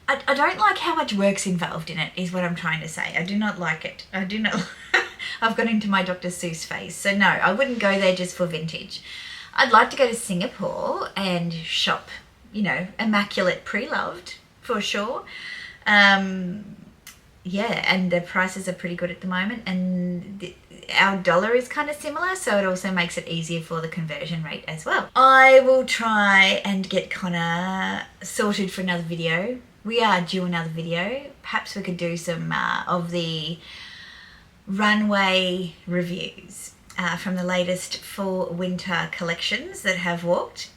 I don't like how much work's involved in it, is what I'm trying to say. I do not like it. I do not. I've got into my Dr. Seuss phase. So no, I wouldn't go there just for vintage. I'd like to go to Singapore and shop, you know, immaculate pre-loved for sure. Yeah, and the prices are pretty good at the moment, and our dollar is kind of similar, so it also makes it easier for the conversion rate as well. I will try and get Connor sorted for another video. We are due another video. Perhaps we could do some of the runway reviews from the latest fall winter collections that have walked.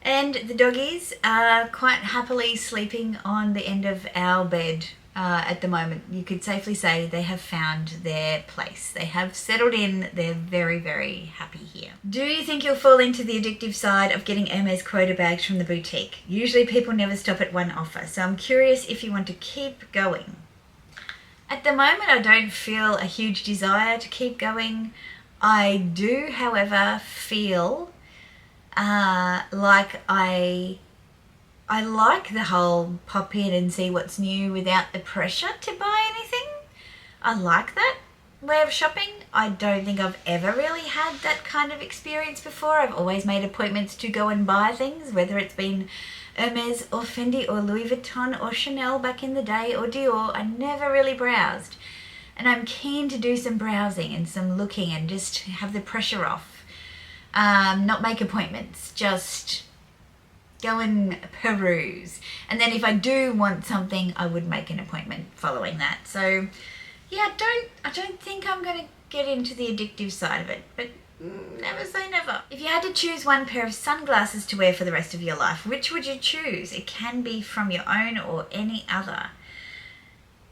And the doggies are quite happily sleeping on the end of our bed at the moment. You could safely say they have found their place. They have settled in. They're very, very happy here. Do you think you'll fall into the addictive side of getting Hermes quota bags from the boutique? Usually people never stop at one offer, so I'm curious if you want to keep going. At the moment, I don't feel a huge desire to keep going. I do, however, feel like I like the whole pop in and see what's new without the pressure to buy anything. I like that way of shopping. I don't think I've ever really had that kind of experience before. I've always made appointments to go and buy things, whether it's been Hermes or Fendi or Louis Vuitton or Chanel back in the day or Dior. I never really browsed. And I'm keen to do some browsing and some looking and just have the pressure off. Not make appointments, just go and peruse. And then if I do want something, I would make an appointment following that. So yeah, I don't think I'm going to get into the addictive side of it, but never say never. If you had to choose one pair of sunglasses to wear for the rest of your life, which would you choose? It can be from your own or any other.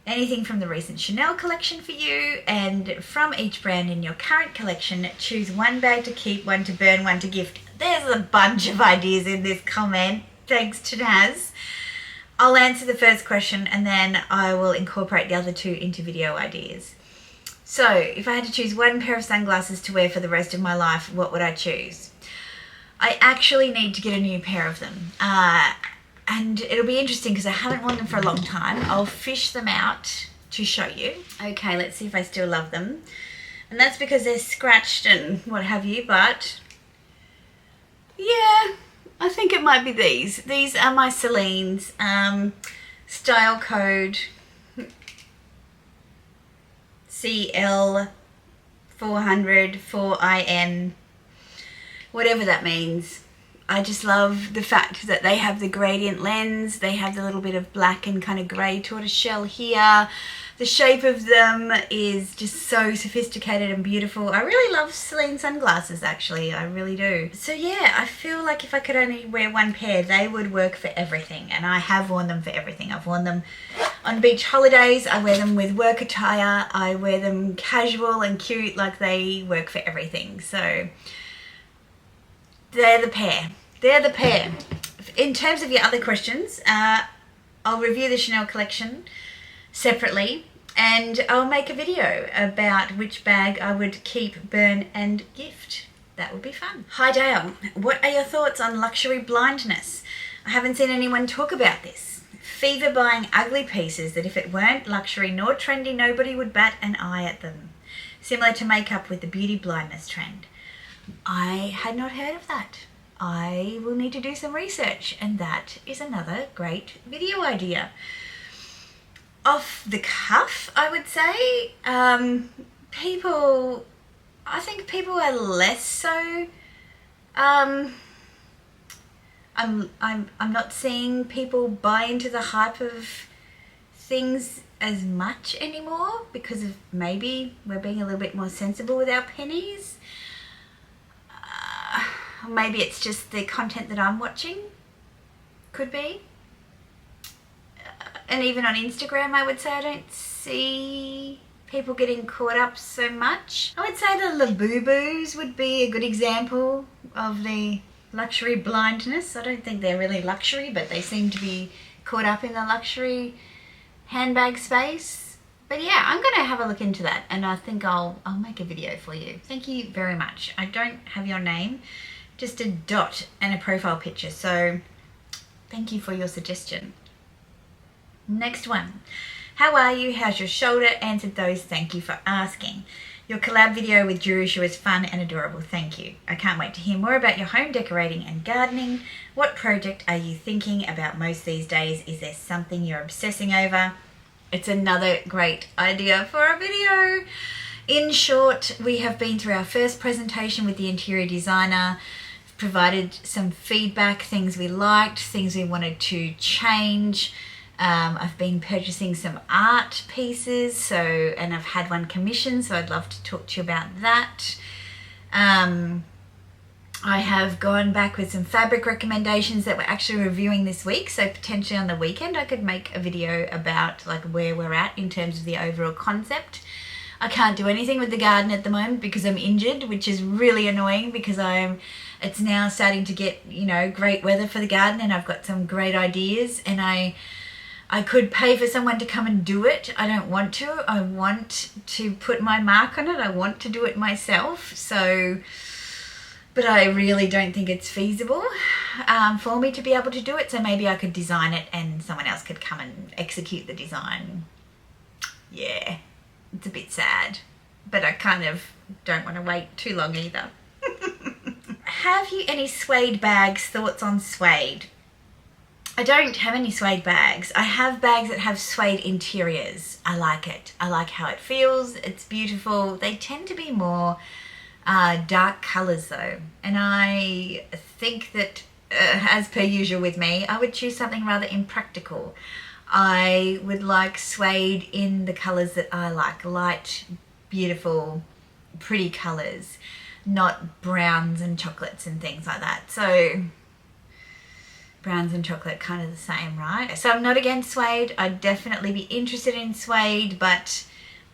Anything from the recent Chanel collection for you, and from each brand in your current collection, choose one bag to keep, one to burn, one to gift. There's a bunch of ideas in this comment. Thanks, Chanaz. I'll answer the first question and then I will incorporate the other two into video ideas. So, if I had to choose one pair of sunglasses to wear for the rest of my life, what would I choose? I actually need to get a new pair of them. And it'll be interesting because I haven't worn them for a long time. I'll fish them out to show you. Okay, let's see if I still love them. And that's because they're scratched and what have you, but yeah, I think it might be these. These are my Celine's style code CL400-4IN, whatever that means. I just love the fact that they have the gradient lens, they have the little bit of black and kind of grey tortoiseshell here. The shape of them is just so sophisticated and beautiful. I really love Celine sunglasses, actually, I really do. So yeah, I feel like if I could only wear one pair, they would work for everything, and I have worn them for everything. I've worn them on beach holidays, I wear them with work attire, I wear them casual and cute, like they work for everything. So they're the pair. They're the pair. In terms of your other questions, I'll review the Chanel collection separately and I'll make a video about which bag I would keep, burn and gift. That would be fun. Hi Dale, what are your thoughts on luxury blindness? I haven't seen anyone talk about this. Fever buying ugly pieces that if it weren't luxury nor trendy, nobody would bat an eye at them. Similar to makeup with the beauty blindness trend. I had not heard of that. I will need to do some research, and that is another great video idea. Off the cuff, I would say, I think people are less so, I'm not seeing people buy into the hype of things as much anymore because of maybe we're being a little bit more sensible with our pennies. Maybe it's just the content that I'm watching. Could be. And even on Instagram, I would say I don't see people getting caught up so much. I would say the Labubus would be a good example of the luxury blindness. I don't think they're really luxury, but they seem to be caught up in the luxury handbag space. But yeah, I'm going to have a look into that, and I think I'll make a video for you. Thank you very much. I don't have your name, just a dot and a profile picture, so thank you for your suggestion. Next one. How are you? How's your shoulder? Answered those. Thank you for asking. Your collab video with Jerusa was fun and adorable. Thank you. I can't wait to hear more about your home decorating and gardening. What project are you thinking about most these days? Is there something you're obsessing over? It's another great idea for a video. In short, we have been through our first presentation with the interior designer, provided some feedback, things we liked, things we wanted to change. I've been purchasing some art pieces, and I've had one commissioned, so I'd love to talk to you about that. I have gone back with some fabric recommendations that we're actually reviewing this week, so potentially on the weekend I could make a video about like where we're at in terms of the overall concept. I can't do anything with the garden at the moment because I'm injured, which is really annoying because it's now starting to get, great weather for the garden and I've got some great ideas, and I could pay for someone to come and do it. I don't want to. I want to put my mark on it. I want to do it myself. But I really don't think it's feasible for me to be able to do it. So maybe I could design it and someone else could come and execute the design. Yeah, it's a bit sad, but I kind of don't want to wait too long either. Have you any suede bags? Thoughts on suede? I don't have any suede bags. I have bags that have suede interiors. I like it. I like how it feels. It's beautiful. They tend to be more dark colours though. And I think that, as per usual with me, I would choose something rather impractical. I would like suede in the colours that I like, light, beautiful, pretty colours, not browns and chocolates and things like that. So browns and chocolate kind of the same, right? So I'm not against suede. I'd definitely be interested in suede, but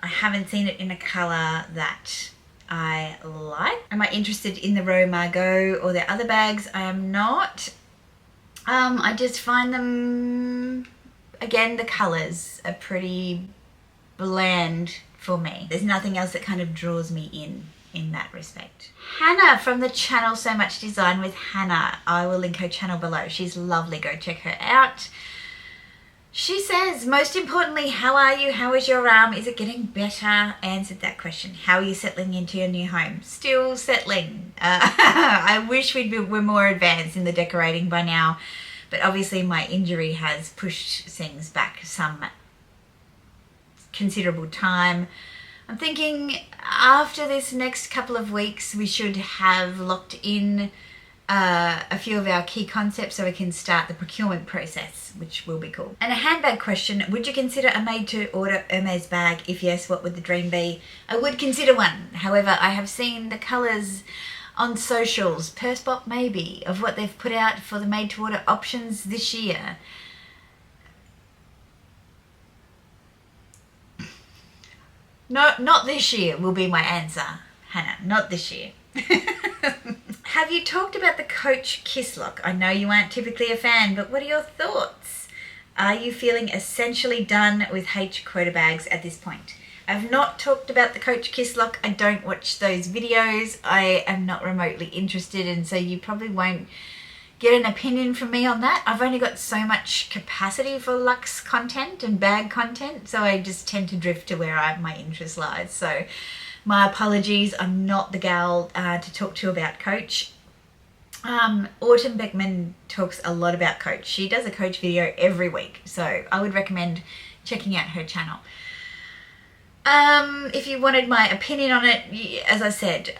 I haven't seen it in a colour that I like. Am I interested in the Row Margot or their other bags? I am not. I just find them, again, the colours are pretty bland for me. There's nothing else that kind of draws me in that respect. Hannah from the channel So Much Design with Hannah. I will link her channel below. She's lovely. Go check her out. She says, most importantly, how are you? How is your arm? Is it getting better? Answered that question. How are you settling into your new home? Still settling. I wish were more advanced in the decorating by now, but obviously my injury has pushed things back some considerable time. I'm thinking after this next couple of weeks, we should have locked in a few of our key concepts so we can start the procurement process, which will be cool. And a handbag question, would you consider a made-to-order Hermes bag? If yes, what would the dream be? I would consider one. However, I have seen the colours on socials, Purse Bop maybe, of what they've put out for the made-to-order options this year. No, not this year will be my answer, Hannah. Not this year. Have you talked about the Coach Kiss Lock? I know you aren't typically a fan, but what are your thoughts? Are you feeling essentially done with H quota bags at this point? I've not talked about the Coach Kiss Lock. I don't watch those videos. I am not remotely interested, and so you probably won't get an opinion from me on that. I've only got so much capacity for luxe content and bag content, so I just tend to drift to where my interest lies. So my apologies, I'm not the gal to talk to about Coach. Autumn Beckman talks a lot about Coach. She does a Coach video every week, so I would recommend checking out her channel. If you wanted my opinion on it, as I said,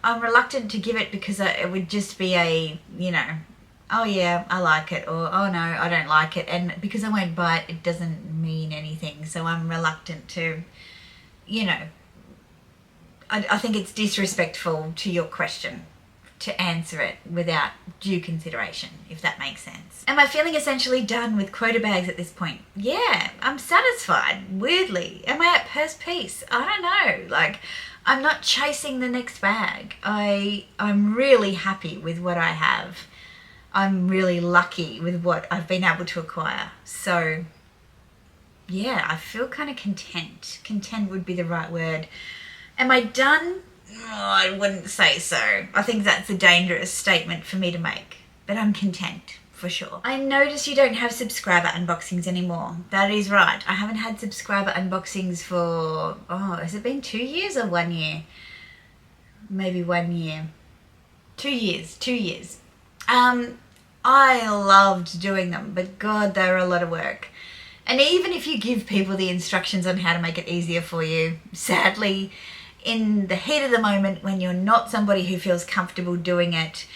I'm reluctant to give it because it would just be a, you know, oh yeah, I like it, or oh no, I don't like it. And because I won't buy it, it doesn't mean anything. So I'm reluctant to, you know, I think it's disrespectful to your question to answer it without due consideration, if that makes sense. Am I feeling essentially done with quota bags at this point? Yeah, I'm satisfied, weirdly. Am I at purse piece? I don't know. Like, I'm not chasing the next bag. I'm really happy with what I have. I'm really lucky with what I've been able to acquire. So, yeah, I feel kind of content. Content would be the right word. Am I done? Oh, I wouldn't say so. I think that's a dangerous statement for me to make, but I'm content for sure. I notice you don't have subscriber unboxings anymore. That is right. I haven't had subscriber unboxings for, has it been 2 years or 1 year? Maybe 1 year. 2 years, 2 years. I loved doing them, but God, they were a lot of work. And even if you give people the instructions on how to make it easier for you, sadly, in the heat of the moment, when you're not somebody who feels comfortable doing it,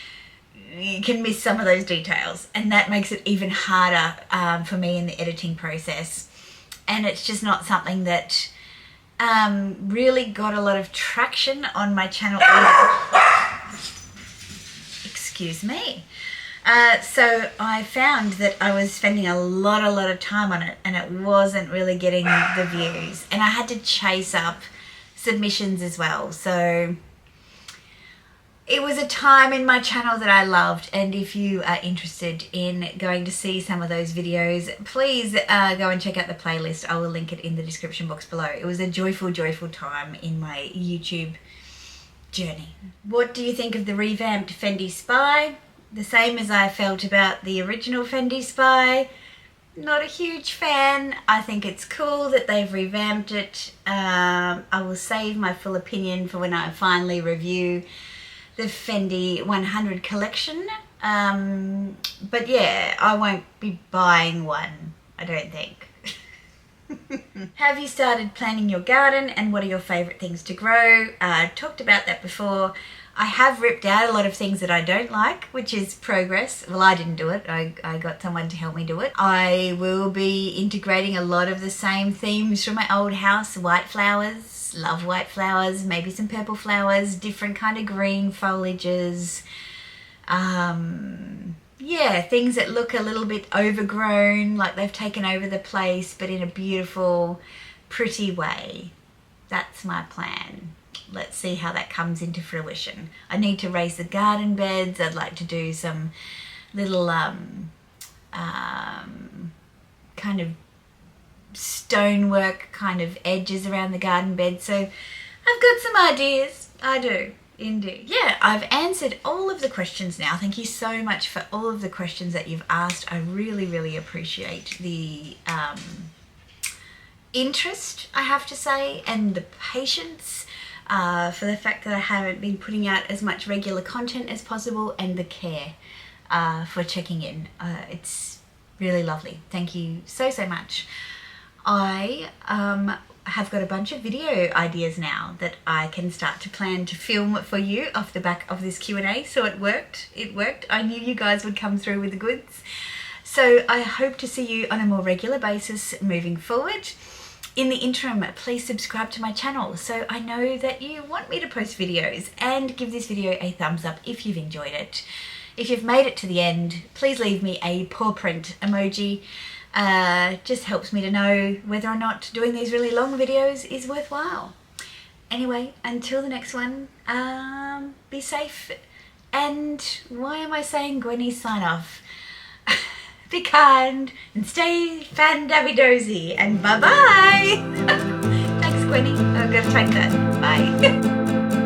you can miss some of those details, and that makes it even harder for me in the editing process. And it's just not something that really got a lot of traction on my channel. Excuse me. So I found that I was spending a lot of time on it, and it wasn't really getting the views, and I had to chase up submissions as well. So it was a time in my channel that I loved, and if you are interested in going to see some of those videos, please go and check out the playlist. I will link it in the description box below. It was a joyful time in my YouTube journey. What do you think of the revamped Fendi Spy? The same as I felt about the original Fendi Spy. Not a huge fan. I think it's cool that they've revamped it. I will save my full opinion for when I finally review the Fendi 100 collection. But yeah, I won't be buying one, I don't think. Have you started planning your garden, and what are your favourite things to grow? I talked about that before. I have ripped out a lot of things that I don't like, which is progress. Well, I didn't do it. I got someone to help me do it. I will be integrating a lot of the same themes from my old house. White flowers, love white flowers, maybe some purple flowers, different kind of green foliages. Yeah, things that look a little bit overgrown, like they've taken over the place, but in a beautiful, pretty way. That's my plan. Let's see how that comes into fruition. I need to raise the garden beds. I'd like to do some little kind of stonework kind of edges around the garden bed. So I've got some ideas. I do, indeed. Yeah, I've answered all of the questions now. Thank you so much for all of the questions that you've asked. I really, really appreciate the interest, I have to say, and the patience. For the fact that I haven't been putting out as much regular content as possible, and the care for checking in. It's really lovely. Thank you so, so much. I have got a bunch of video ideas now that I can start to plan to film for you off the back of this Q&A. So it worked. It worked. I knew you guys would come through with the goods. So I hope to see you on a more regular basis moving forward. In the interim, please subscribe to my channel so I know that you want me to post videos, and give this video a thumbs up if you've enjoyed it. If you've made it to the end, please leave me a paw print emoji. Just helps me to know whether or not doing these really long videos is worthwhile. Anyway, until the next one, be safe, and why am I saying Gwenny sign off? Be kind and stay fan-dabby-dozy, and bye-bye. Thanks, Gwenny. I'm going to take that. Bye.